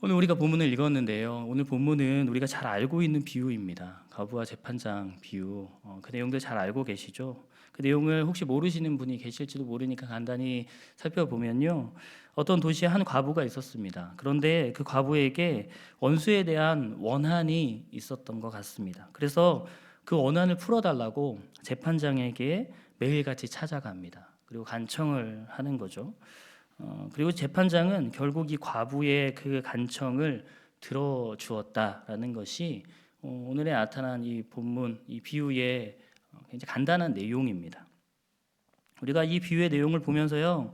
오늘 우리가 본문을 읽었는데요. 오늘 본문은 우리가 잘 알고 있는 비유입니다. 과부와 재판장 비유. 그 내용들 잘 알고 계시죠? 그 내용을 혹시 모르시는 분이 계실지도 모르니까 간단히 살펴보면요. 어떤 도시에 한 과부가 있었습니다. 그런데 그 과부에게 원수에 대한 원한이 있었던 것 같습니다. 그래서 그 원한을 풀어달라고 재판장에게 매일같이 찾아갑니다. 그리고 간청을 하는 거죠. 그리고 재판장은 결국 이 과부의 그 간청을 들어주었다라는 것이 오늘에 나타난 이 본문, 이 비유의 굉장히 간단한 내용입니다. 우리가 이 비유의 내용을 보면서요,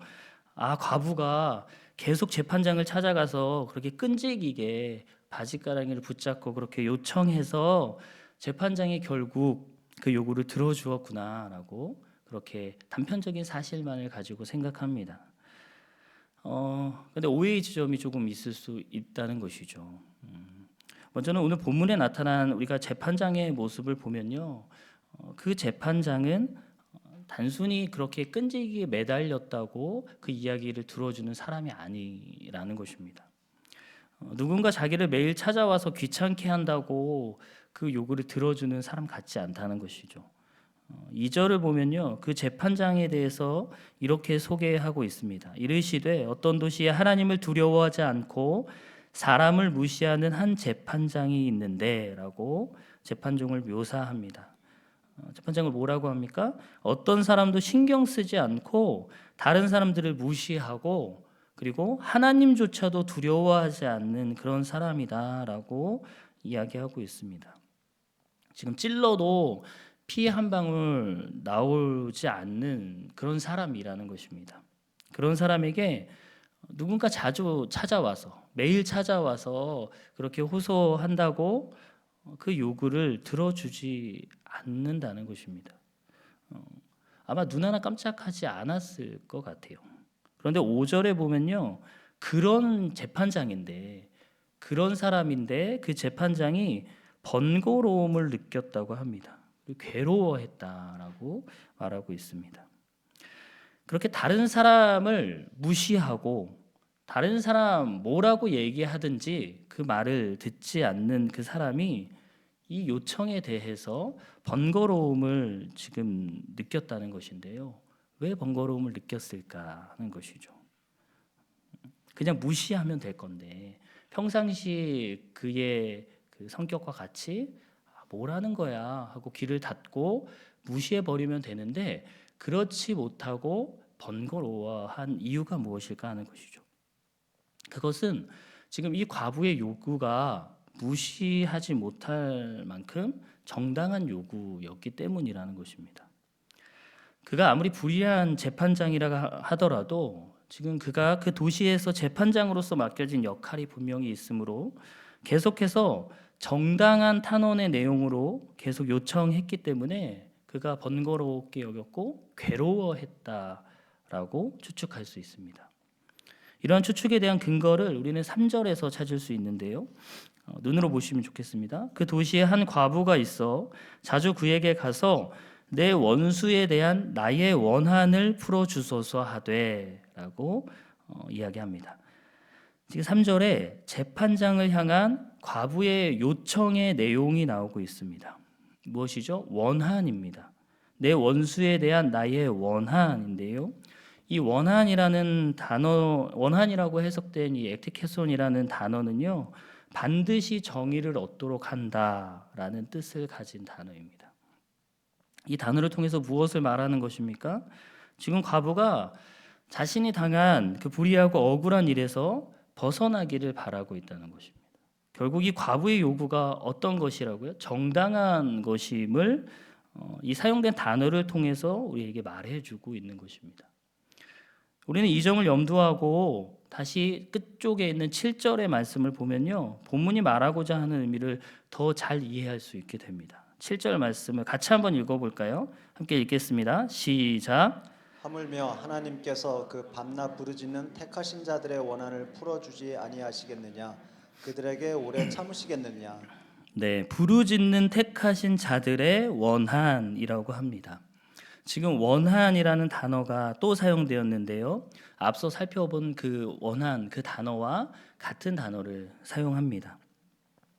과부가 계속 재판장을 찾아가서 그렇게 끈질기게 바지가랑이를 붙잡고 그렇게 요청해서 재판장이 결국 그 요구를 들어주었구나라고 그렇게 단편적인 사실만을 가지고 생각합니다. 근데 오해의 지점이 조금 있을 수 있다는 것이죠. 먼저는 오늘 본문에 나타난 우리가 재판장의 모습을 보면요, 그 재판장은 단순히 그렇게 끈질기게 매달렸다고 그 이야기를 들어주는 사람이 아니라는 것입니다. 누군가 자기를 매일 찾아와서 귀찮게 한다고 그 요구를 들어주는 사람 같지 않다는 것이죠. 2절을 보면요, 그 재판장에 대해서 이렇게 소개하고 있습니다. 이르시되 어떤 도시에 하나님을 두려워하지 않고 사람을 무시하는 한 재판장이 있는데라고 재판종을 묘사합니다. 재판장을 뭐라고 합니까? 어떤 사람도 신경 쓰지 않고 다른 사람들을 무시하고 그리고 하나님조차도 두려워하지 않는 그런 사람이다라고 이야기하고 있습니다. 지금 찔러도 피 한 방울 나오지 않는 그런 사람이라는 것입니다. 그런 사람에게 누군가 자주 찾아와서 매일 찾아와서 그렇게 호소한다고 그 요구를 들어주지 않는다는 것입니다. 아마 눈 하나 깜짝하지 않았을 것 같아요. 그런데 5절에 보면요, 그런 재판장인데 그런 사람인데 그 재판장이 번거로움을 느꼈다고 합니다. 괴로워했다라고 말하고 있습니다. 그렇게 다른 사람을 무시하고 다른 사람 뭐라고 얘기하든지 그 말을 듣지 않는 그 사람이 이 요청에 대해서 번거로움을 지금 느꼈다는 것인데요. 왜 번거로움을 느꼈을까 하는 것이죠. 그냥 무시하면 될 건데 평상시 그의 그 성격과 같이 뭐라는 거야 하고 귀를 닫고 무시해 버리면 되는데 그렇지 못하고 번거로워한 이유가 무엇일까 하는 것이죠. 그것은 지금 이 과부의 요구가 무시하지 못할 만큼 정당한 요구였기 때문이라는 것입니다. 그가 아무리 불의한 재판장이라 하더라도 지금 그가 그 도시에서 재판장으로서 맡겨진 역할이 분명히 있으므로 계속해서 정당한 탄원의 내용으로 계속 요청했기 때문에 그가 번거롭게 여겼고 괴로워했다라고 추측할 수 있습니다. 이러한 추측에 대한 근거를 우리는 3절에서 찾을 수 있는데요. 눈으로 보시면 좋겠습니다. 그 도시에 한 과부가 있어 자주 그에게 가서 내 원수에 대한 나의 원한을 풀어주소서 하되라고 이야기합니다. 지금 3절에 재판장을 향한 과부의 요청의 내용이 나오고 있습니다. 무엇이죠? 원한입니다. 내 원수에 대한 나의 원한인데요. 이 원한이라는 단어, 원한이라고 해석된 이 에티케손이라는 단어는요, 반드시 정의를 얻도록 한다라는 뜻을 가진 단어입니다. 이 단어를 통해서 무엇을 말하는 것입니까? 지금 과부가 자신이 당한 그 불의하고 억울한 일에서 벗어나기를 바라고 있다는 것입니다. 결국 이 과부의 요구가 어떤 것이라고요? 정당한 것임을 이 사용된 단어를 통해서 우리에게 말해주고 있는 것입니다. 우리는 이 점을 염두하고 다시 끝쪽에 있는 7절의 말씀을 보면요, 본문이 말하고자 하는 의미를 더 잘 이해할 수 있게 됩니다. 7절 말씀을 같이 한번 읽어볼까요? 함께 읽겠습니다. 시작. 하물며 하나님께서 그 밤낮 부르짖는 택하신 자들의 원한을 풀어주지 아니하시겠느냐? 그들에게 오래 참으시겠느냐? 네, 부르짖는 택하신 자들의 원한이라고 합니다. 지금 원한이라는 단어가 또 사용되었는데요. 앞서 살펴본 그 원한, 그 단어와 같은 단어를 사용합니다.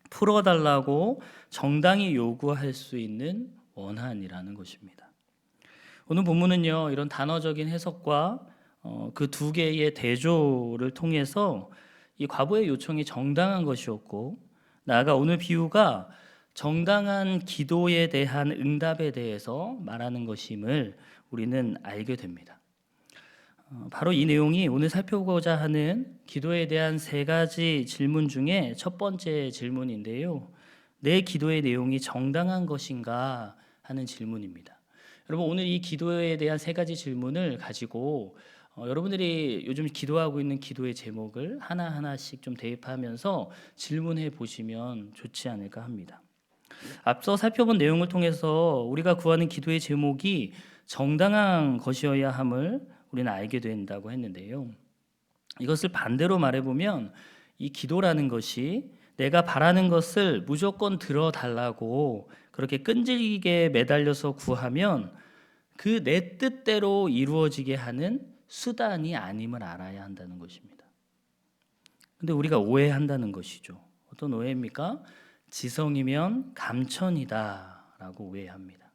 풀어달라고 정당히 요구할 수 있는 원한이라는 것입니다. 오늘 본문은요, 이런 단어적인 해석과 그 두 개의 대조를 통해서 이 과부의 요청이 정당한 것이었고, 나아가 오늘 비유가 정당한 기도에 대한 응답에 대해서 말하는 것임을 우리는 알게 됩니다. 바로 이 내용이 오늘 살펴보고자 하는 기도에 대한 세 가지 질문 중에 첫 번째 질문인데요. 내 기도의 내용이 정당한 것인가 하는 질문입니다. 여러분, 오늘 이 기도에 대한 세 가지 질문을 가지고 여러분들이 요즘 기도하고 있는 기도의 제목을 하나하나씩 좀 대입하면서 질문해 보시면 좋지 않을까 합니다. 앞서 살펴본 내용을 통해서 우리가 구하는 기도의 제목이 정당한 것이어야 함을 우리는 알게 된다고 했는데요. 이것을 반대로 말해보면 이 기도라는 것이 내가 바라는 것을 무조건 들어달라고 그렇게 끈질기게 매달려서 구하면 그 내 뜻대로 이루어지게 하는 수단이 아님을 알아야 한다는 것입니다. 근데 우리가 오해한다는 것이죠. 어떤 오해입니까? 지성이면 감천이다 라고 오해합니다.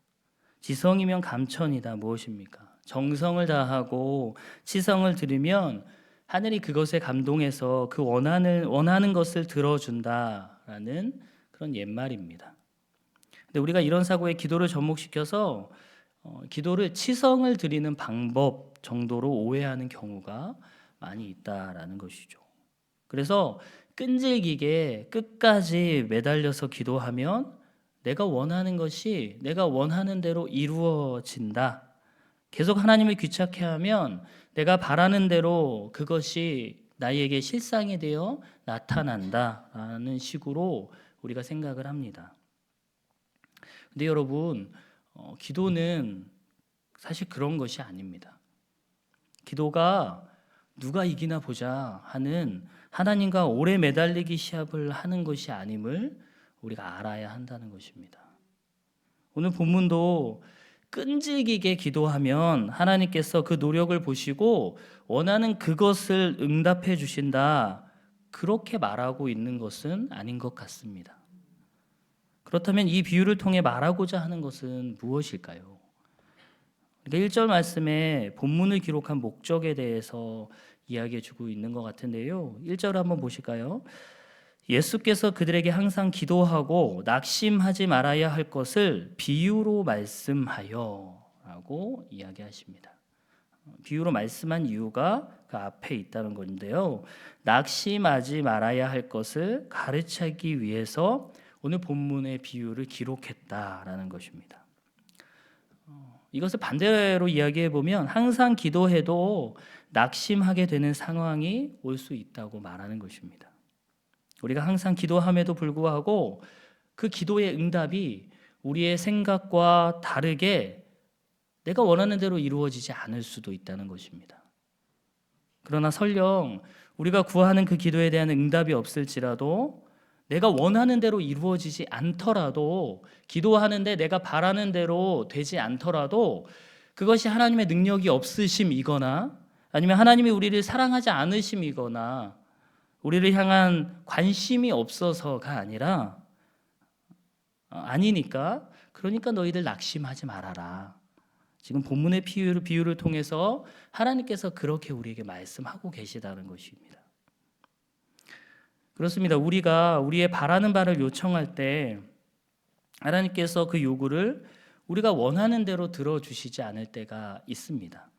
지성이면 감천이다 무엇입니까? 정성을 다하고 치성을 들이면 하늘이 그것에 감동해서 그 원하는 것을 들어준다라는 그런 옛말입니다. 근데 우리가 이런 사고에 기도를 접목시켜서 기도를 치성을 드리는 방법 정도로 오해하는 경우가 많이 있다라는 것이죠. 그래서 끈질기게 끝까지 매달려서 기도하면 내가 원하는 것이 내가 원하는 대로 이루어진다. 계속 하나님을 귀찮게 하면 내가 바라는 대로 그것이 나에게 실상이 되어 나타난다라는 식으로 우리가 생각을 합니다. 근데 여러분, 기도는 사실 그런 것이 아닙니다. 기도가 누가 이기나 보자 하는 하나님과 오래 매달리기 시합을 하는 것이 아님을 우리가 알아야 한다는 것입니다. 오늘 본문도 끈질기게 기도하면 하나님께서 그 노력을 보시고 원하는 그것을 응답해 주신다. 그렇게 말하고 있는 것은 아닌 것 같습니다. 그렇다면 이 비유를 통해 말하고자 하는 것은 무엇일까요? 그러니까 1절 말씀에 본문을 기록한 목적에 대해서 이야기해 주고 있는 것 같은데요. 1절 한번 보실까요? 예수께서 그들에게 항상 기도하고 낙심하지 말아야 할 것을 비유로 말씀하여 라고 이야기하십니다. 비유로 말씀한 이유가 그 앞에 있다는 건데요. 낙심하지 말아야 할 것을 가르치기 위해서 오늘 본문의 비유를 기록했다라는 것입니다. 이것을 반대로 이야기해 보면 항상 기도해도 낙심하게 되는 상황이 올 수 있다고 말하는 것입니다. 우리가 항상 기도함에도 불구하고 그 기도의 응답이 우리의 생각과 다르게 내가 원하는 대로 이루어지지 않을 수도 있다는 것입니다. 그러나 설령 우리가 구하는 그 기도에 대한 응답이 없을지라도 내가 원하는 대로 이루어지지 않더라도 기도하는데 내가 바라는 대로 되지 않더라도 그것이 하나님의 능력이 없으심이거나 아니면 하나님이 우리를 사랑하지 않으심이거나 우리를 향한 관심이 없어서가 아니니까 그러니까 너희들 낙심하지 말아라. 지금 본문의 비유를 통해서 하나님께서 그렇게 우리에게 말씀하고 계시다는 것입니다. 그렇습니다. 우리가 우리의 바라는 바를 요청할 때 하나님께서 그 요구를 우리가 원하는 대로 들어주시지 않을 때가 있습니다.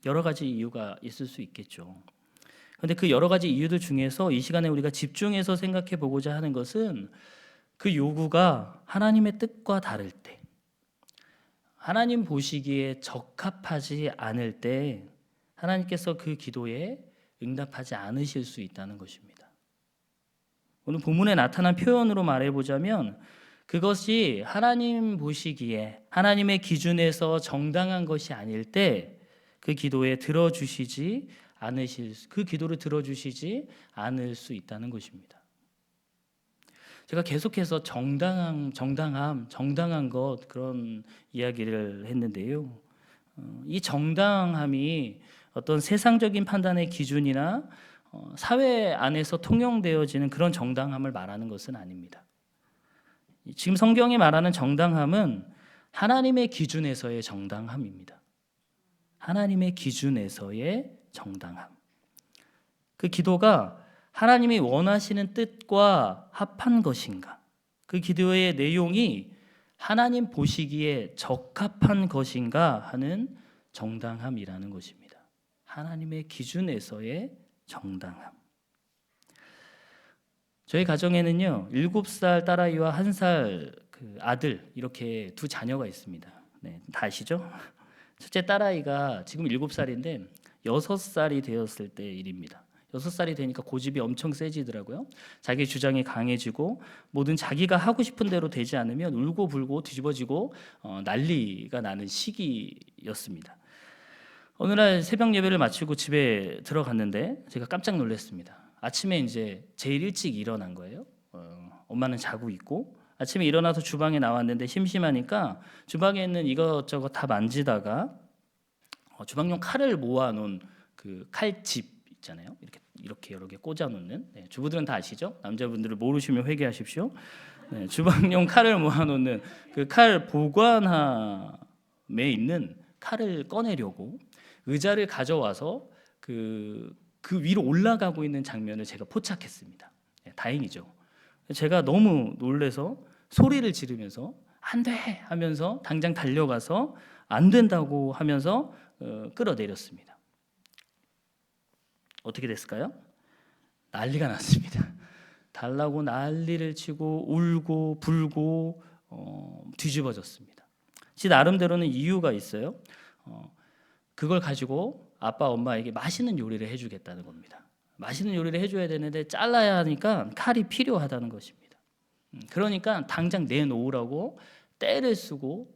여러 가지 이유가 있을 수 있겠죠. 그런데 그 여러 가지 이유들 중에서 이 시간에 우리가 집중해서 생각해 보고자 하는 것은 그 요구가 하나님의 뜻과 다를 때, 하나님 보시기에 적합하지 않을 때 하나님께서 그 기도에 응답하지 않으실 수 있다는 것입니다. 오늘 본문에 나타난 표현으로 말해보자면 그것이 하나님 보시기에 하나님의 기준에서 정당한 것이 아닐 때 그 기도를 들어주시지 않을 수 있다는 것입니다. 제가 계속해서 정당한 것 그런 이야기를 했는데요. 이 정당함이 어떤 세상적인 판단의 기준이나 사회 안에서 통용되어지는 그런 정당함을 말하는 것은 아닙니다. 지금 성경이 말하는 정당함은 하나님의 기준에서의 정당함입니다. 하나님의 기준에서의 정당함. 그 기도가 하나님이 원하시는 뜻과 합한 것인가? 그 기도의 내용이 하나님 보시기에 적합한 것인가 하는 정당함이라는 것입니다. 하나님의 기준에서의 정당함. 저희 가정에는요, 7살 딸아이와 1살 그 아들 이렇게 두 자녀가 있습니다. 네, 다 아시죠? 첫째 딸아이가 지금 7살인데 6살이 되었을 때 일입니다. 6살이 되니까 고집이 엄청 세지더라고요. 자기 주장이 강해지고 뭐든 자기가 하고 싶은 대로 되지 않으면 울고 불고 뒤집어지고 난리가 나는 시기였습니다. 어느 날 새벽 예배를 마치고 집에 들어갔는데 제가 깜짝 놀랐습니다. 아침에 이제 제일 일찍 일어난 거예요. 엄마는 자고 있고 아침에 일어나서 주방에 나왔는데 심심하니까 주방에 있는 이것저것 다 만지다가 주방용 칼을 모아놓은 그 칼집 있잖아요. 이렇게 여러 개 꽂아놓는. 네, 주부들은 다 아시죠? 남자분들을 모르시면 회개하십시오. 네, 주방용 칼을 모아놓는 그 칼 보관함에 있는 칼을 꺼내려고 의자를 가져와서 그 위로 올라가고 있는 장면을 제가 포착했습니다. 네, 다행이죠. 제가 너무 놀래서 소리를 지르면서 안 돼 하면서 당장 달려가서 안 된다고 하면서 끌어내렸습니다. 어떻게 됐을까요? 난리가 났습니다. 달라고 난리를 치고 울고 불고 뒤집어졌습니다. 지 나름대로는 이유가 있어요. 그걸 가지고 아빠 엄마에게 맛있는 요리를 해주겠다는 겁니다. 맛있는 요리를 해줘야 되는데 잘라야 하니까 칼이 필요하다는 것입니다. 그러니까 당장 내놓으라고 떼를 쓰고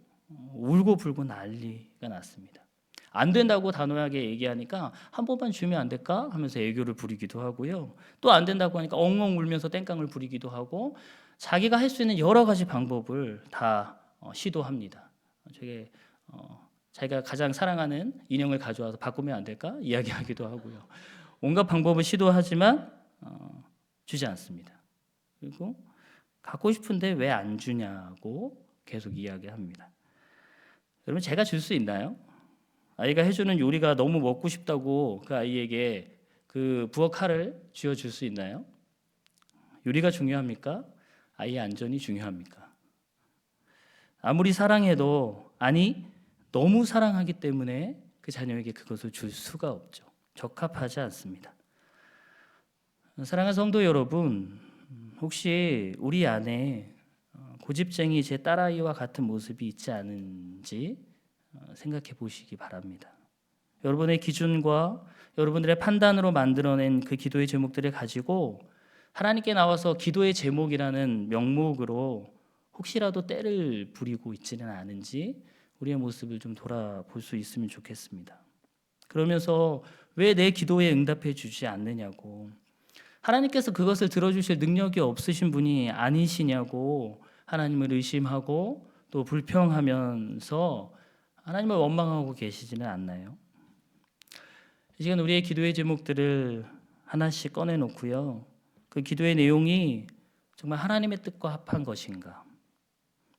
울고 불고 난리가 났습니다. 안 된다고 단호하게 얘기하니까 한 번만 주면 안 될까 하면서 애교를 부리기도 하고요. 또 안 된다고 하니까 엉엉 울면서 땡깡을 부리기도 하고 자기가 할 수 있는 여러 가지 방법을 다 시도합니다. 자기가 가장 사랑하는 인형을 가져와서 바꾸면 안 될까 이야기하기도 하고요. 온갖 방법을 시도하지만 주지 않습니다. 그리고 갖고 싶은데 왜 안 주냐고 계속 이야기합니다. 여러분 제가 줄 수 있나요? 아이가 해주는 요리가 너무 먹고 싶다고 그 아이에게 그 부엌 칼을 쥐어줄 수 있나요? 요리가 중요합니까? 아이의 안전이 중요합니까? 아무리 사랑해도 너무 사랑하기 때문에 그 자녀에게 그것을 줄 수가 없죠. 적합하지 않습니다. 사랑하는 성도 여러분, 혹시 우리 안에 고집쟁이 제 딸아이와 같은 모습이 있지 않은지 생각해 보시기 바랍니다. 여러분의 기준과 여러분들의 판단으로 만들어낸 그 기도의 제목들을 가지고 하나님께 나와서 기도의 제목이라는 명목으로 혹시라도 때를 부리고 있지는 않은지 우리의 모습을 좀 돌아볼 수 있으면 좋겠습니다. 그러면서 왜 내 기도에 응답해 주지 않느냐고, 하나님께서 그것을 들어주실 능력이 없으신 분이 아니시냐고 하나님을 의심하고 또 불평하면서 하나님을 원망하고 계시지는 않나요? 이 시간 우리의 기도의 제목들을 하나씩 꺼내놓고요, 그 기도의 내용이 정말 하나님의 뜻과 합한 것인가,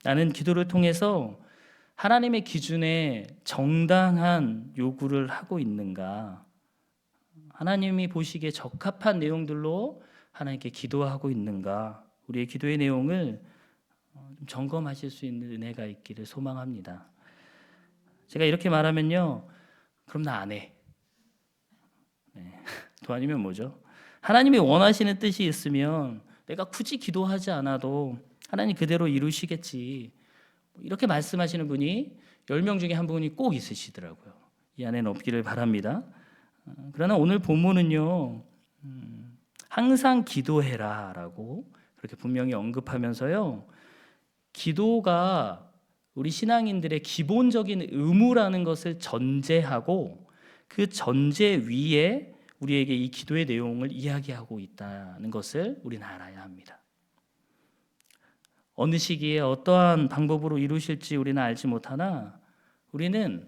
나는 기도를 통해서 하나님의 기준에 정당한 요구를 하고 있는가, 하나님이 보시기에 적합한 내용들로 하나님께 기도하고 있는가, 우리의 기도의 내용을 좀 점검하실 수 있는 은혜가 있기를 소망합니다. 제가 이렇게 말하면요, 그럼 나 안 해. 네. 또 아니면 뭐죠? 하나님이 원하시는 뜻이 있으면 내가 굳이 기도하지 않아도 하나님 그대로 이루시겠지, 이렇게 말씀하시는 분이 10명 중에 한 분이 꼭 있으시더라고요. 이 안에는 없기를 바랍니다. 그러나 오늘 본문은요, 항상 기도해라 라고 그렇게 분명히 언급하면서요, 기도가 우리 신앙인들의 기본적인 의무라는 것을 전제하고 그 전제 위에 우리에게 이 기도의 내용을 이야기하고 있다는 것을 우리는 알아야 합니다. 어느 시기에 어떠한 방법으로 이루실지 우리는 알지 못하나 우리는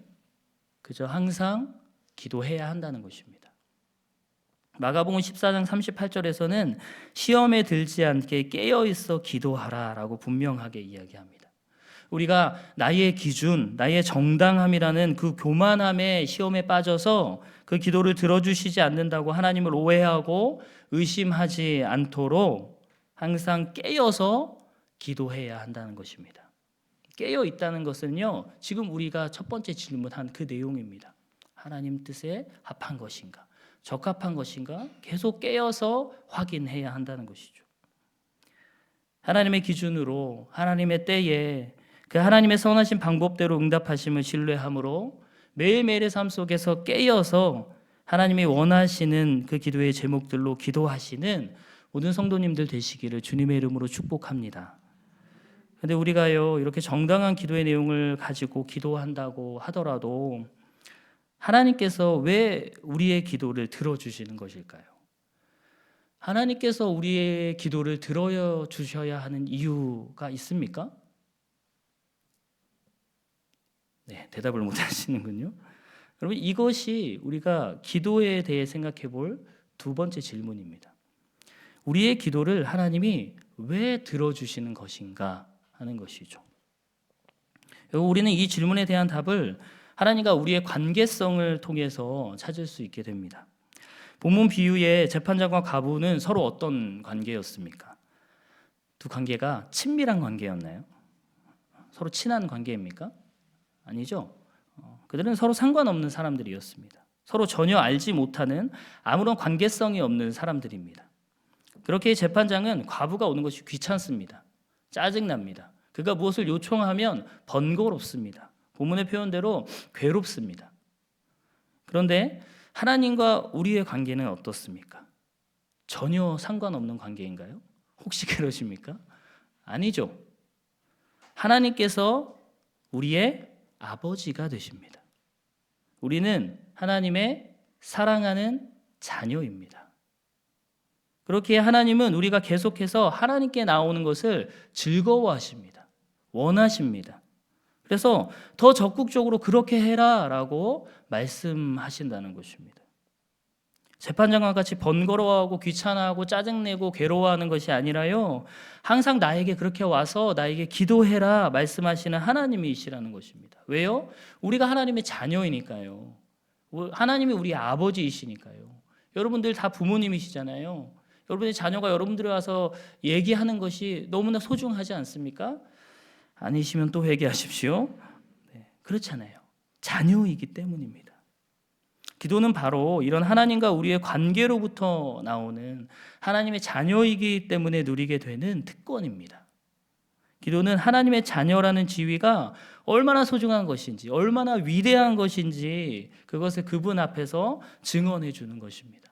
그저 항상 기도해야 한다는 것입니다. 마가복음 14장 38절에서는 시험에 들지 않게 깨어있어 기도하라라고 분명하게 이야기합니다. 우리가 나의 기준, 나의 정당함이라는 그 교만함의 시험에 빠져서 그 기도를 들어주시지 않는다고 하나님을 오해하고 의심하지 않도록 항상 깨어서 기도해야 한다는 것입니다. 깨어 있다는 것은요, 지금 우리가 첫 번째 질문한 그 내용입니다. 하나님 뜻에 합한 것인가, 적합한 것인가 계속 깨어서 확인해야 한다는 것이죠. 하나님의 기준으로 하나님의 때에 그 하나님의 선하신 방법대로 응답하심을 신뢰함으로 매일매일의 삶 속에서 깨어서 하나님이 원하시는 그 기도의 제목들로 기도하시는 모든 성도님들 되시기를 주님의 이름으로 축복합니다. 근데 우리가요, 이렇게 정당한 기도의 내용을 가지고 기도한다고 하더라도 하나님께서 왜 우리의 기도를 들어주시는 것일까요? 하나님께서 우리의 기도를 들어주셔야 하는 이유가 있습니까? 네, 대답을 못 하시는군요. 여러분, 이것이 우리가 기도에 대해 생각해 볼 두 번째 질문입니다. 우리의 기도를 하나님이 왜 들어주시는 것인가 하는 것이죠. 우리는 이 질문에 대한 답을 하나님과 우리의 관계성을 통해서 찾을 수 있게 됩니다. 본문 비유의 재판장과 과부는 서로 어떤 관계였습니까? 두 관계가 친밀한 관계였나요? 서로 친한 관계입니까? 아니죠. 그들은 서로 상관없는 사람들이었습니다. 서로 전혀 알지 못하는 아무런 관계성이 없는 사람들입니다. 그렇게 재판장은 과부가 오는 것이 귀찮습니다. 짜증납니다. 그가 무엇을 요청하면 번거롭습니다. 본문의 표현대로 괴롭습니다. 그런데 하나님과 우리의 관계는 어떻습니까? 전혀 상관없는 관계인가요? 혹시 그러십니까? 아니죠. 하나님께서 우리의 아버지가 되십니다. 우리는 하나님의 사랑하는 자녀입니다. 그렇게 하나님은 우리가 계속해서 하나님께 나오는 것을 즐거워하십니다. 원하십니다. 그래서 더 적극적으로 그렇게 해라라고 말씀하신다는 것입니다. 재판장과 같이 번거로워하고 귀찮아하고 짜증내고 괴로워하는 것이 아니라요, 항상 나에게 그렇게 와서 나에게 기도해라 말씀하시는 하나님이시라는 것입니다. 왜요? 우리가 하나님의 자녀이니까요. 하나님이 우리 아버지이시니까요. 여러분들 다 부모님이시잖아요. 여러분의 자녀가 여러분들에 와서 얘기하는 것이 너무나 소중하지 않습니까? 아니시면 또 회개하십시오. 네, 그렇잖아요. 자녀이기 때문입니다. 기도는 바로 이런 하나님과 우리의 관계로부터 나오는 하나님의 자녀이기 때문에 누리게 되는 특권입니다. 기도는 하나님의 자녀라는 지위가 얼마나 소중한 것인지, 얼마나 위대한 것인지 그것을 그분 앞에서 증언해 주는 것입니다.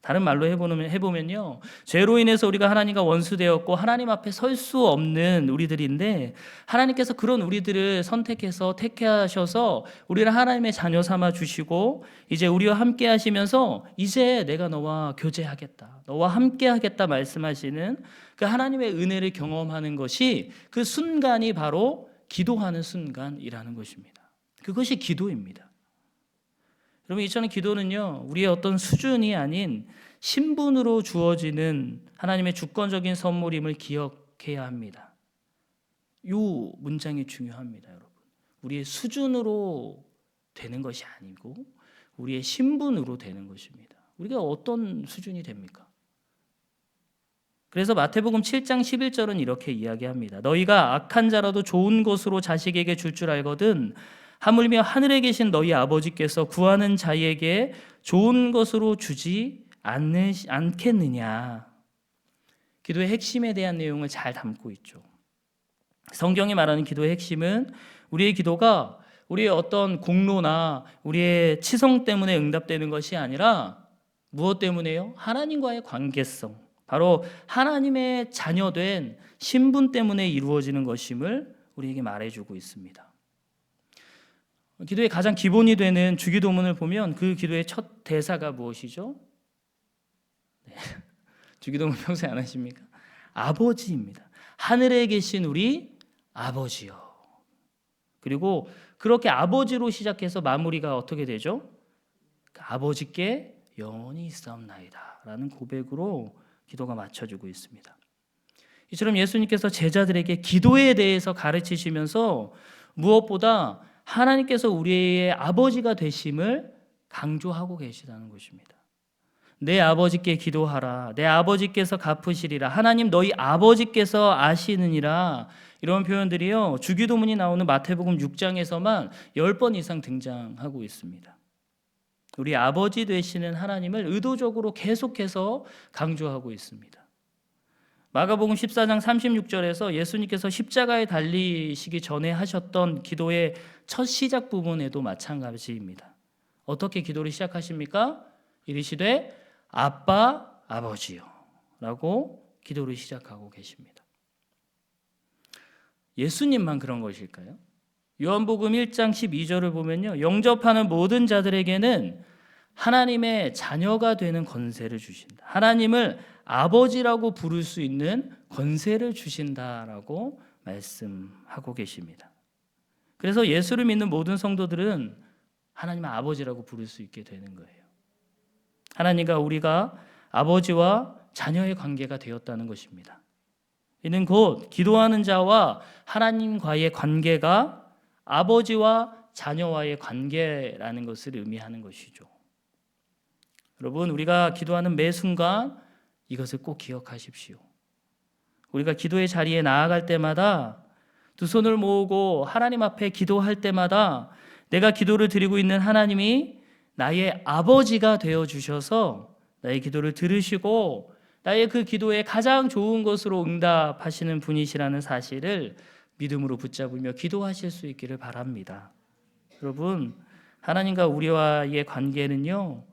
다른 말로 해보면요, 죄로 인해서 우리가 하나님과 원수되었고 하나님 앞에 설 수 없는 우리들인데 하나님께서 그런 우리들을 선택해서 택하셔서 우리를 하나님의 자녀 삼아 주시고 이제 우리와 함께 하시면서 이제 내가 너와 교제하겠다, 너와 함께 하겠다 말씀하시는 그 하나님의 은혜를 경험하는 것이 그 순간이 바로 기도하는 순간이라는 것입니다. 그것이 기도입니다. 여러분, 이처럼 기도는요, 우리의 어떤 수준이 아닌 신분으로 주어지는 하나님의 주권적인 선물임을 기억해야 합니다. 이 문장이 중요합니다, 여러분. 우리의 수준으로 되는 것이 아니고 우리의 신분으로 되는 것입니다. 우리가 어떤 수준이 됩니까? 그래서 마태복음 7장 11절은 이렇게 이야기합니다. 너희가 악한 자라도 좋은 것으로 자식에게 줄 줄 알거든 하물며 하늘에 계신 너희 아버지께서 구하는 자에게 좋은 것으로 주지 않겠느냐. 기도의 핵심에 대한 내용을 잘 담고 있죠. 성경이 말하는 기도의 핵심은 우리의 기도가 우리의 어떤 공로나 우리의 치성 때문에 응답되는 것이 아니라 무엇 때문에요? 하나님과의 관계성, 바로 하나님의 자녀된 신분 때문에 이루어지는 것임을 우리에게 말해주고 있습니다. 기도의 가장 기본이 되는 주기도문을 보면 그 기도의 첫 대사가 무엇이죠? 네. 주기도문 평소에 안 하십니까? 아버지입니다. 하늘에 계신 우리 아버지요. 그리고 그렇게 아버지로 시작해서 마무리가 어떻게 되죠? 아버지께 영원히 있사옵나이다 라는 고백으로 기도가 맞춰지고 있습니다. 이처럼 예수님께서 제자들에게 기도에 대해서 가르치시면서 무엇보다 하나님께서 우리의 아버지가 되심을 강조하고 계시다는 것입니다. 내 아버지께 기도하라. 내 아버지께서 갚으시리라. 하나님 너희 아버지께서 아시느니라. 이런 표현들이요, 주기도문이 나오는 마태복음 6장에서만 10번 이상 등장하고 있습니다. 우리 아버지 되시는 하나님을 의도적으로 계속해서 강조하고 있습니다. 마가복음 14장 36절에서 예수님께서 십자가에 달리시기 전에 하셨던 기도의 첫 시작 부분에도 마찬가지입니다. 어떻게 기도를 시작하십니까? 이르시되 아빠 아버지요 라고 기도를 시작하고 계십니다. 예수님만 그런 것일까요? 요한복음 1장 12절을 보면요, 영접하는 모든 자들에게는 하나님의 자녀가 되는 권세를 주신다. 하나님을 아버지라고 부를 수 있는 권세를 주신다라고 말씀하고 계십니다. 그래서 예수를 믿는 모든 성도들은 하나님의 아버지라고 부를 수 있게 되는 거예요. 하나님과 우리가 아버지와 자녀의 관계가 되었다는 것입니다. 이는 곧 기도하는 자와 하나님과의 관계가 아버지와 자녀와의 관계라는 것을 의미하는 것이죠. 여러분, 우리가 기도하는 매 순간 이것을 꼭 기억하십시오. 우리가 기도의 자리에 나아갈 때마다, 두 손을 모으고 하나님 앞에 기도할 때마다 내가 기도를 드리고 있는 하나님이 나의 아버지가 되어 주셔서 나의 기도를 들으시고 나의 그 기도에 가장 좋은 것으로 응답하시는 분이시라는 사실을 믿음으로 붙잡으며 기도하실 수 있기를 바랍니다. 여러분, 하나님과 우리와의 관계는요,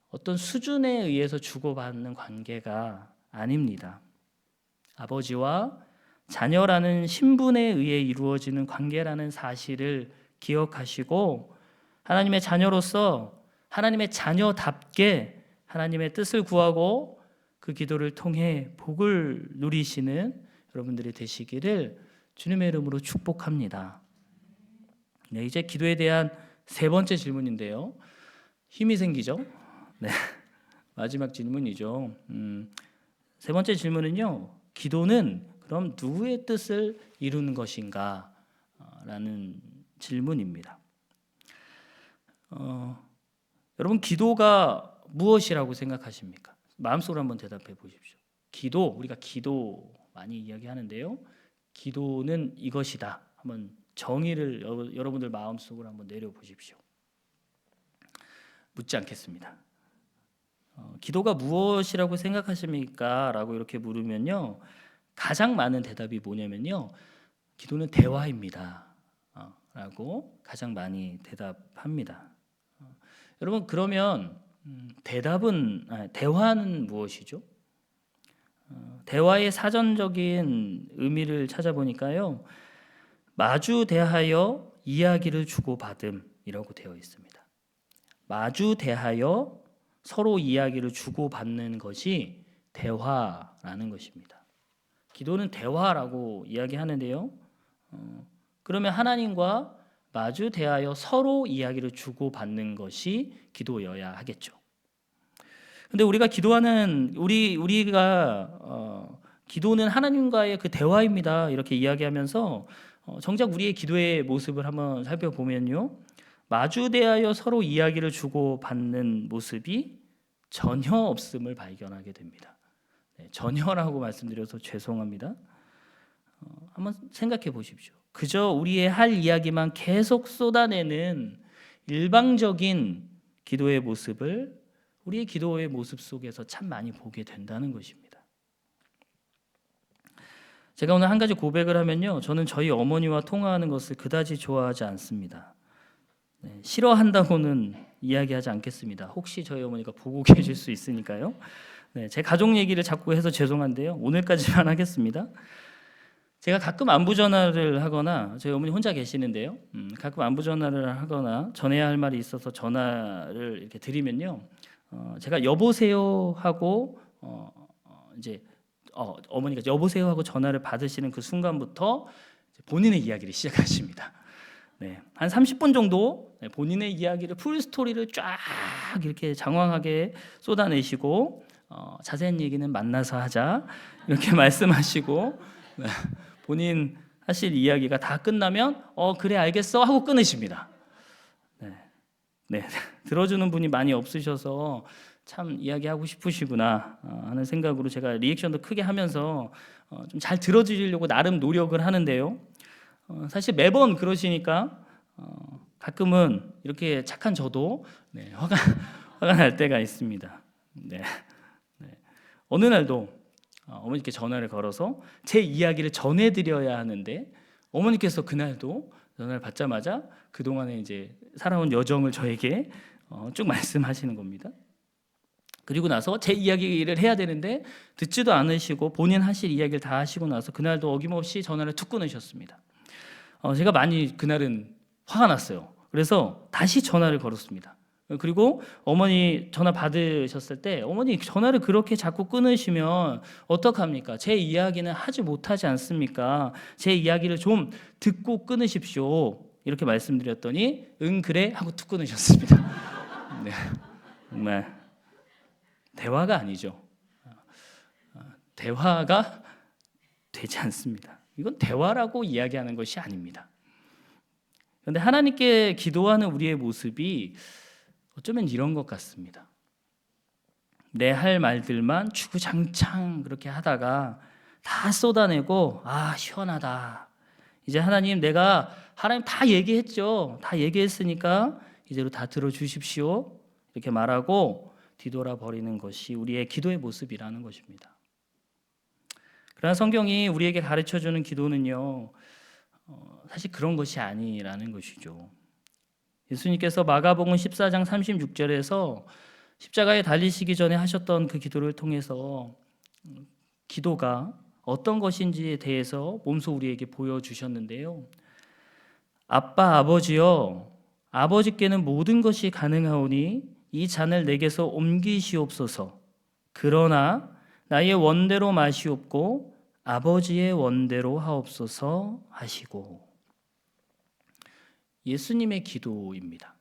어떤 수준에 의해서 주고받는 관계가 아닙니다. 아버지와 자녀라는 신분에 의해 이루어지는 관계라는 사실을 기억하시고 하나님의 자녀로서 하나님의 자녀답게 하나님의 뜻을 구하고 그 기도를 통해 복을 누리시는 여러분들이 되시기를 주님의 이름으로 축복합니다. 네, 이제 기도에 대한 세 번째 질문인데요. 힘이 생기죠? 네, 마지막 질문이죠. 세 번째 질문은요, 기도는 그럼 누구의 뜻을 이루는 것인가? 라는 질문입니다. 여러분, 기도가 무엇이라고 생각하십니까? 마음속으로 한번 대답해 보십시오. 기도, 우리가 기도 많이 이야기하는데요, 기도는 이것이다. 한번 정의를 여러분들 마음속으로 한번 내려보십시오. 묻지 않겠습니다. 기도가 무엇이라고 생각하십니까? 라고 이렇게 물으면요, 가장 많은 대답이 뭐냐면요, 기도는 대화입니다. 라고 가장 많이 대답합니다. 여러분, 그러면 대화는 무엇이죠? 대화의 사전적인 의미를 찾아보니까요, 마주 대하여 이야기를 주고받음이라고 되어 있습니다. 마주 대하여 서로 이야기를 주고받는 것이 대화라는 것입니다. 기도는 대화라고 이야기하는데요, 그러면 하나님과 마주 대하여 서로 이야기를 주고받는 것이 기도여야 하겠죠. 근데 우리가 기도하는 기도는 하나님과의 그 대화입니다. 이렇게 이야기하면서 정작 우리의 기도의 모습을 한번 살펴보면요, 마주 대하여 서로 이야기를 주고받는 모습이 전혀 없음을 발견하게 됩니다. 네, 전혀라고 말씀드려서 죄송합니다. 한번 생각해 보십시오. 그저 우리의 할 이야기만 계속 쏟아내는 일방적인 기도의 모습을 우리의 기도의 모습 속에서 참 많이 보게 된다는 것입니다. 제가 오늘 한 가지 고백을 하면요, 저는 저희 어머니와 통화하는 것을 그다지 좋아하지 않습니다. 네, 싫어한다고는 이야기하지 않겠습니다. 혹시 저희 어머니가 보고 계실 수 있으니까요. 네, 제 가족 얘기를 자꾸 해서 죄송한데요, 오늘까지만 하겠습니다. 제가 가끔 안부 전화를 하거나, 저희 어머니 혼자 계시는데요, 가끔 안부 전화를 하거나 전해야 할 말이 있어서 전화를 이렇게 드리면요, 제가 여보세요 하고 이제 어머니가 여보세요 하고 전화를 받으시는 그 순간부터 본인의 이야기를 시작하십니다. 네, 한 30분 정도 본인의 이야기를 풀 스토리를 쫙 이렇게 장황하게 쏟아내시고 자세한 얘기는 만나서 하자 이렇게 말씀하시고 네, 본인 하실 이야기가 다 끝나면 그래 알겠어 하고 끊으십니다. 네, 들어주는 분이 많이 없으셔서 참 이야기하고 싶으시구나 하는 생각으로 제가 리액션도 크게 하면서 좀 잘 들어주려고 나름 노력을 하는데요. 사실 매번 그러시니까 가끔은 이렇게 착한 저도 화가 날 때가 있습니다. 네. 어느 날도 어머니께 전화를 걸어서 제 이야기를 전해드려야 하는데 어머니께서 그날도 전화를 받자마자 그동안에 이제 살아온 여정을 저에게 쭉 말씀하시는 겁니다. 그리고 나서 제 이야기를 해야 되는데 듣지도 않으시고 본인 하실 이야기를 다 하시고 나서 그날도 어김없이 전화를 툭 끊으셨습니다. 제가 많이 그날은 화가 났어요. 그래서 다시 전화를 걸었습니다. 그리고 어머니 전화 받으셨을 때 어머니 전화를 그렇게 자꾸 끊으시면 어떡합니까? 제 이야기는 하지 못하지 않습니까? 제 이야기를 좀 듣고 끊으십시오. 이렇게 말씀드렸더니 응 그래 하고 툭 끊으셨습니다. 네, 정말 대화가 아니죠. 대화가 되지 않습니다. 이건 대화라고 이야기하는 것이 아닙니다. 그런데 하나님께 기도하는 우리의 모습이 어쩌면 이런 것 같습니다. 내 할 말들만 주구장창 그렇게 하다가 다 쏟아내고 시원하다. 이제 하나님 다 얘기했죠. 다 얘기했으니까 이제로 다 들어주십시오. 이렇게 말하고 뒤돌아 버리는 것이 우리의 기도의 모습이라는 것입니다. 그러나 성경이 우리에게 가르쳐주는 기도는요, 사실 그런 것이 아니라는 것이죠. 예수님께서 마가복음 14장 36절에서 십자가에 달리시기 전에 하셨던 그 기도를 통해서 기도가 어떤 것인지에 대해서 몸소 우리에게 보여주셨는데요. 아빠 아버지여, 아버지께는 모든 것이 가능하오니 이 잔을 내게서 옮기시옵소서. 그러나 나의 원대로 마시옵고 아버지의 원대로 하옵소서 하시고. 예수님의 기도입니다.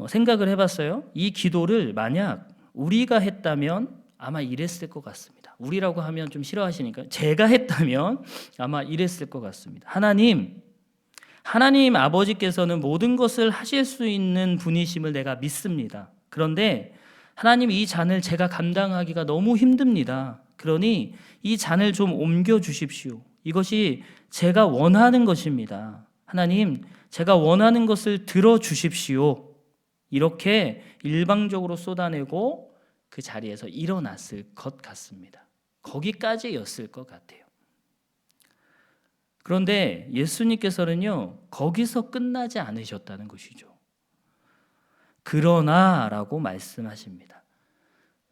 생각을 해봤어요. 이 기도를 만약 우리가 했다면 아마 이랬을 것 같습니다. 우리라고 하면 좀 싫어하시니까 제가 했다면 아마 이랬을 것 같습니다. 하나님 아버지께서는 모든 것을 하실 수 있는 분이심을 내가 믿습니다. 그런데 하나님 이 잔을 제가 감당하기가 너무 힘듭니다. 그러니 이 잔을 좀 옮겨 주십시오. 이것이 제가 원하는 것입니다. 하나님, 제가 원하는 것을 들어 주십시오. 이렇게 일방적으로 쏟아내고 그 자리에서 일어났을 것 같습니다. 거기까지였을 것 같아요. 그런데 예수님께서는요, 거기서 끝나지 않으셨다는 것이죠. 그러나라고 말씀하십니다.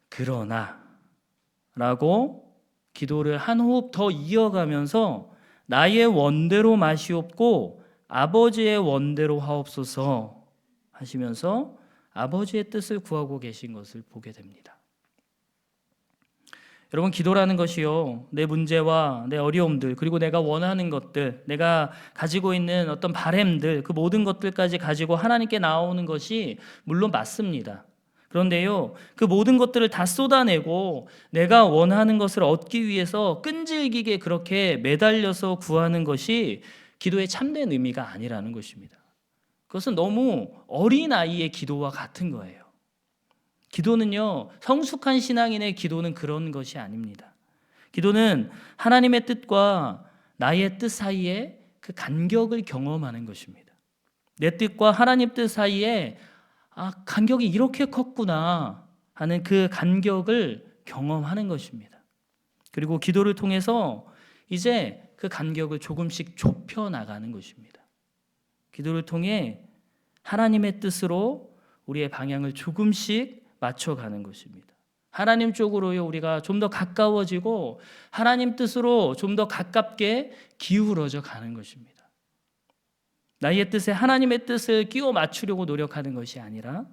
그러나라고 기도를 한 호흡 더 이어가면서 나의 원대로 마시옵고 아버지의 원대로 하옵소서 하시면서 아버지의 뜻을 구하고 계신 것을 보게 됩니다. 여러분, 기도라는 것이요, 내 문제와 내 어려움들, 그리고 내가 원하는 것들, 내가 가지고 있는 어떤 바램들, 그 모든 것들까지 가지고 하나님께 나오는 것이 물론 맞습니다. 그런데요, 그 모든 것들을 다 쏟아내고 내가 원하는 것을 얻기 위해서 끈질기게 그렇게 매달려서 구하는 것이 기도의 참된 의미가 아니라는 것입니다. 그것은 너무 어린아이의 기도와 같은 거예요. 기도는요, 성숙한 신앙인의 기도는 그런 것이 아닙니다. 기도는 하나님의 뜻과 나의 뜻 사이에 그 간격을 경험하는 것입니다. 내 뜻과 하나님 뜻 사이에 간격이 이렇게 컸구나 하는 그 간격을 경험하는 것입니다. 그리고 기도를 통해서 이제 그 간격을 조금씩 좁혀 나가는 것입니다. 기도를 통해 하나님의 뜻으로 우리의 방향을 조금씩 맞춰가는 것입니다. 하나님 쪽으로요, 우리가 좀 더 가까워지고 하나님 뜻으로 좀 더 가깝게 기울어져 가는 것입니다. 나의 뜻에 하나님의 뜻을 끼워 맞추려고 노력하는 것이 아니라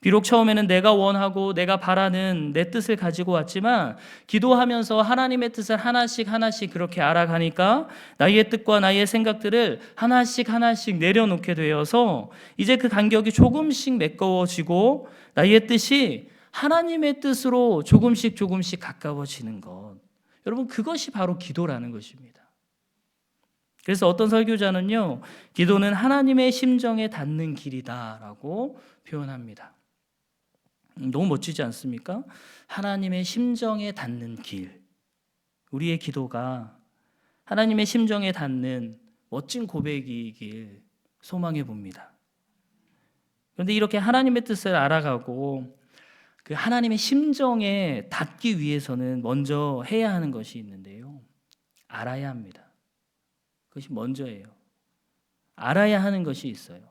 비록 처음에는 내가 원하고 내가 바라는 내 뜻을 가지고 왔지만 기도하면서 하나님의 뜻을 하나씩 그렇게 알아가니까 나의 뜻과 나의 생각들을 하나씩 내려놓게 되어서 이제 그 간격이 조금씩 메꿔지고 나의 뜻이 하나님의 뜻으로 조금씩 가까워지는 것. 여러분, 그것이 바로 기도라는 것입니다. 그래서 어떤 설교자는요, 기도는 하나님의 심정에 닿는 길이다라고 표현합니다. 너무 멋지지 않습니까? 하나님의 심정에 닿는 길. 우리의 기도가 하나님의 심정에 닿는 멋진 고백이길 소망해 봅니다. 그런데 이렇게 하나님의 뜻을 알아가고 그 하나님의 심정에 닿기 위해서는 먼저 해야 하는 것이 있는데요. 알아야 합니다. 그것이 먼저예요. 알아야 하는 것이 있어요.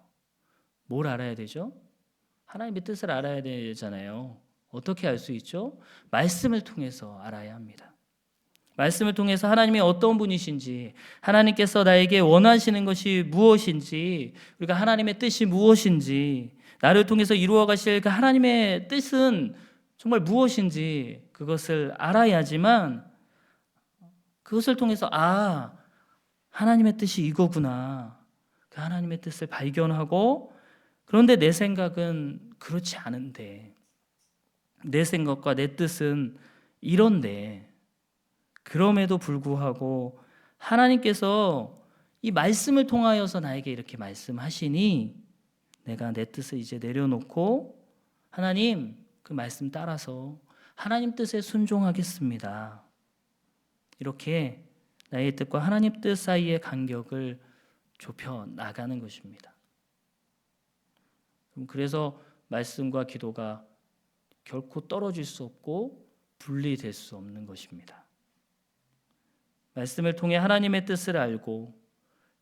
뭘 알아야 되죠? 하나님의 뜻을 알아야 되잖아요. 어떻게 알 수 있죠? 말씀을 통해서 알아야 합니다. 말씀을 통해서 하나님이 어떤 분이신지, 하나님께서 나에게 원하시는 것이 무엇인지, 우리가 하나님의 뜻이 무엇인지, 나를 통해서 이루어 가실 그 하나님의 뜻은 정말 무엇인지 그것을 알아야지만 그것을 통해서 하나님의 뜻이 이거구나. 그 하나님의 뜻을 발견하고, 그런데 내 생각은 그렇지 않은데, 내 생각과 내 뜻은 이런데, 그럼에도 불구하고 하나님께서 이 말씀을 통하여서 나에게 이렇게 말씀하시니 내가 내 뜻을 이제 내려놓고 하나님 그 말씀 따라서 하나님 뜻에 순종하겠습니다. 이렇게 나의 뜻과 하나님 뜻 사이의 간격을 좁혀 나가는 것입니다. 그래서 말씀과 기도가 결코 떨어질 수 없고 분리될 수 없는 것입니다. 말씀을 통해 하나님의 뜻을 알고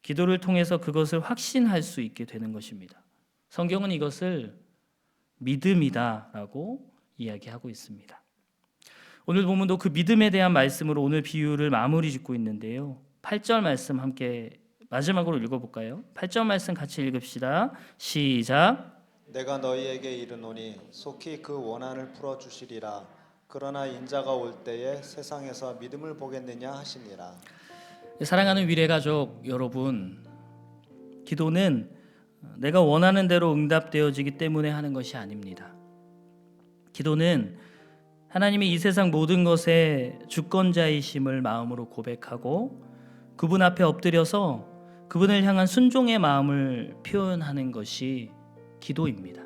기도를 통해서 그것을 확신할 수 있게 되는 것입니다. 성경은 이것을 믿음이다라고 이야기하고 있습니다. 오늘 본문도 그 믿음에 대한 말씀으로 오늘 비유를 마무리 짓고 있는데요. 8절 말씀 함께 마지막으로 읽어볼까요? 8절 말씀 같이 읽읍시다. 시작. 내가 너희에게 이르노니 속히 그 원한을 풀어주시리라. 그러나 인자가 올 때에 세상에서 믿음을 보겠느냐 하시니라. 사랑하는 위례가족 여러분, 기도는 내가 원하는 대로 응답되어지기 때문에 하는 것이 아닙니다. 기도는 하나님이 이 세상 모든 것의 주권자이심을 마음으로 고백하고 그분 앞에 엎드려서 그분을 향한 순종의 마음을 표현하는 것이 기도입니다.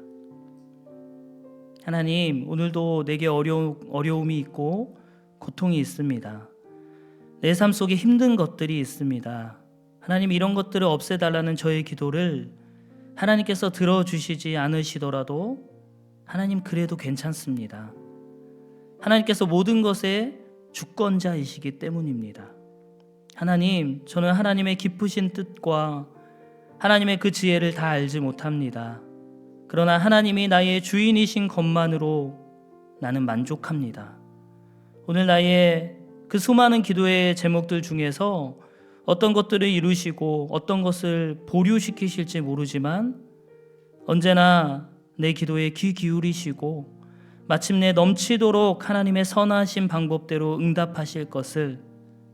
하나님, 오늘도 내게 어려움이 있고 고통이 있습니다. 내 삶 속에 힘든 것들이 있습니다. 하나님, 이런 것들을 없애달라는 저의 기도를 하나님께서 들어주시지 않으시더라도 하나님 그래도 괜찮습니다. 하나님께서 모든 것의 주권자이시기 때문입니다. 하나님, 저는 하나님의 깊으신 뜻과 하나님의 그 지혜를 다 알지 못합니다. 그러나 하나님이 나의 주인이신 것만으로 나는 만족합니다. 오늘 나의 그 수많은 기도의 제목들 중에서 어떤 것들을 이루시고 어떤 것을 보류시키실지 모르지만 언제나 내 기도에 귀 기울이시고 마침내 넘치도록 하나님의 선하신 방법대로 응답하실 것을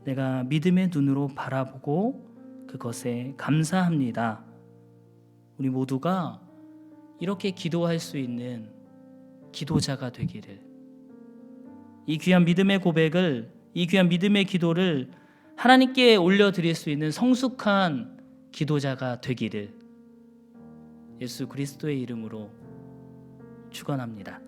내가 믿음의 눈으로 바라보고 그것에 감사합니다. 우리 모두가 이렇게 기도할 수 있는 기도자가 되기를, 이 귀한 믿음의 고백을, 이 귀한 믿음의 기도를 하나님께 올려드릴 수 있는 성숙한 기도자가 되기를 예수 그리스도의 이름으로 축원합니다.